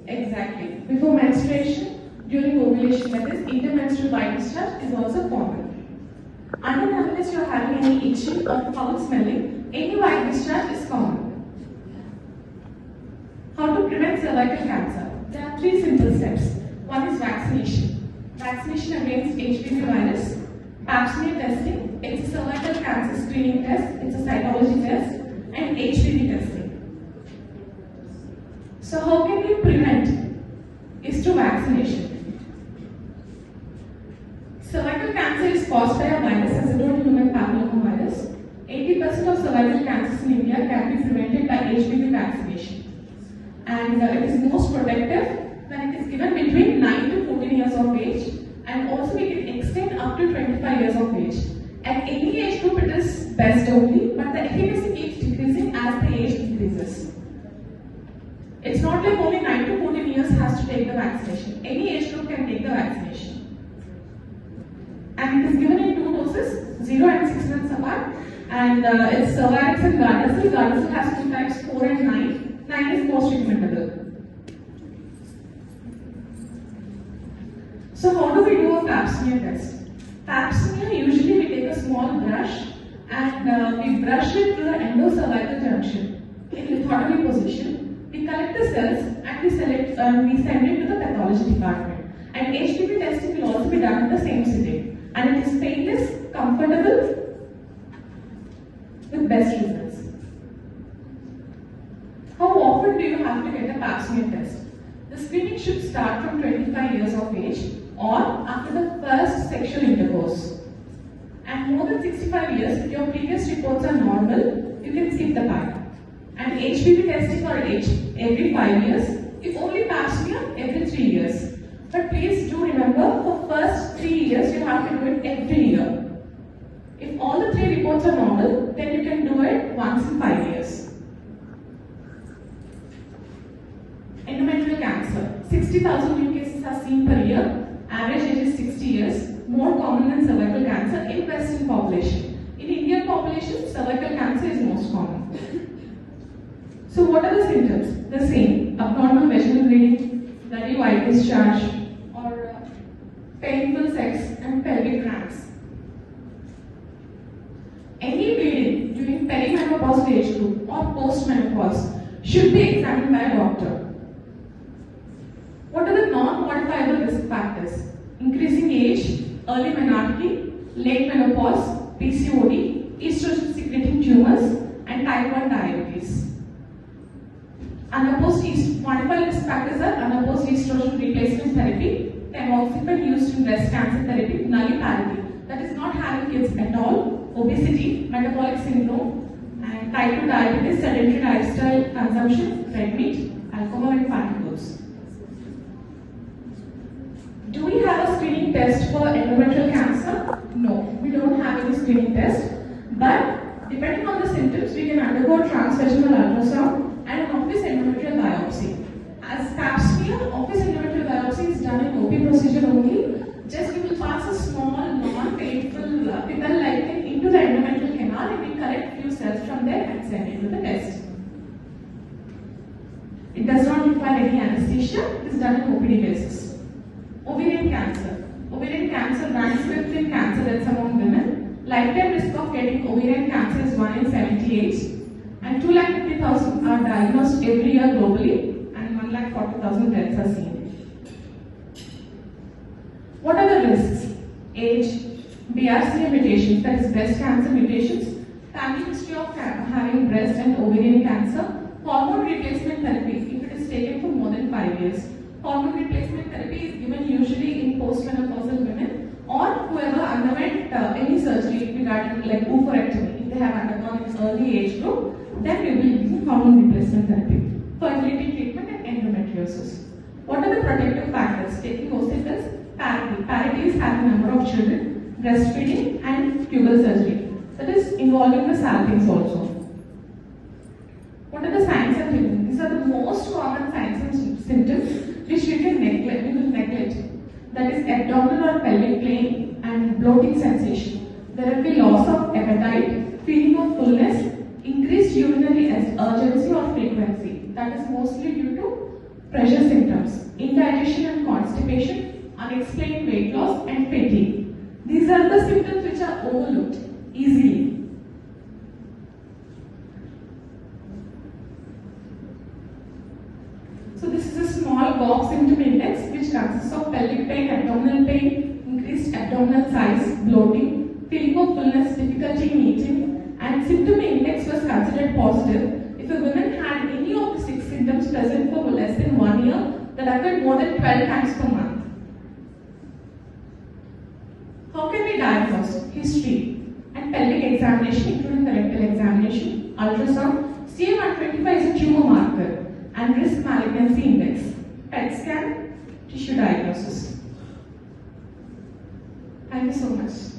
Exactly. Before menstruation, during ovulation, that is intermenstrual white discharge is also common. Unless you are having any itching or foul smelling, any white discharge is common. How to prevent cervical cancer? There are 3 simple steps. One is vaccination. Vaccination against HPV virus, pap smear testing, it's a cervical cancer screening test, it's a cytology test, and HPV testing. So how can we prevent? Is through vaccination. Cervical cancer is caused by a virus, as I told, human papillomavirus. 80% of cervical cancers in India can be prevented by HPV vaccination. And it is most protective when it is given between 9 to 14 years of age, and also we can extend up to 25 years of age. At any age group it is best only, but the efficacy keeps decreasing as the age increases. It's not like only 9 to 14 years has to take the vaccination. Any age group can take the vaccination. And it is given in 2 doses, 0 and 6 months apart. And it's Cervarix and Gardasil. Gardasil has 2 types, 4 and 9. 9 is most recommendable. So how do we do a pap smear test? Pap smear, usually we take a small brush and we brush it to the endocervical junction in lithotomy position. We collect the cells and we send it to the pathology department. And HPV testing will also be done in the same sitting. And it is painless, comfortable, with best results. How often do you have to get a pap smear test? The screening should start from 25 years of age or after the first sexual intercourse. And more than 65 years, if your previous reports are normal, you can skip the part. And HPV testing for age every 5 years, if only pap smear every 3 years. But please do remember, for first 3 years, you have to do it every year. If all the 3 reports are normal, then you can do it once in 5 years. Endometrial cancer. 60,000 new cases are seen per year. Average age is 60 years. More common than cervical cancer in Western population. In Indian population, cervical cancer is most common. So what are the symptoms? The same. Abnormal vaginal bleeding, bloody white discharge, or painful sex and pelvic cramps. Any bleeding during perimenopausal age group or postmenopause should be examined by a doctor. What are the non-modifiable risk factors? Increasing age, early menarche, late menopause, PCOD, estrogen secreting tumors, and type 1 diabetes. Modifiable risk factors are unopposed estrogen replacement therapy, tamoxifen used in breast cancer therapy, nulliparity, that is not having kids at all, obesity, metabolic syndrome, and type 2 diabetes, sedentary lifestyle consumption, red meat, alcohol, and fatty foods. Do we have a screening test for endometrial cancer? No, we don't have any screening test, but depending on the symptoms, we can undergo transvaginal ultrasound and an office endometrial biopsy. As pap smear, office endometrial biopsy is done in OP procedure only. Just we will pass a small, non-painful pickle-like thing into the endometrial canal and we collect few cells from there and send it to the test. It does not require any anesthesia. It is done on OPD basis. Ovarian cancer. Ovarian cancer ranks 5th in cancer deaths among women. Lifetime risk of getting ovarian cancer is 1 in 78. And 250,000 are diagnosed every year globally, and 140,000 deaths are seen. What are the risks? Age, BRCA mutations, that is breast cancer mutations, family history of having breast and ovarian cancer, hormone replacement therapy, if it is taken for more than 5 years. Hormone replacement therapy is given usually in postmenopausal women or whoever underwent any surgery regarding like oophorectomy. If they have undergone in early age group, then we will be using hormone replacement therapy, fertility treatment, and endometriosis. What are the protective factors? Taking OC parity. Parity is having number of children, breastfeeding, and tubal surgery. That is involving the salpings also. What are the signs and symptoms? These are the most common signs and symptoms which we can neglect. That is abdominal or pelvic pain and bloating sensation. There will be loss of appetite, feeling of fullness, increased urinary urgency or frequency. That is mostly due to pressure symptoms, indigestion and constipation, unexplained weight loss and fatigue. These are the symptoms which are overlooked easily. So this is a small box symptom index which consists of pelvic pain, abdominal pain, increased abdominal size, bloating, feeling of fullness, difficulty in eating, and symptom index was considered positive if a woman had any of the 6 symptoms present for less than 1 year that occurred more than 12 times per month. How can we diagnose? History and pelvic examination including the rectal examination, ultrasound, CA125 is a tumor marker, and risk malignancy index, PET scan, tissue diagnosis. Thank you so much.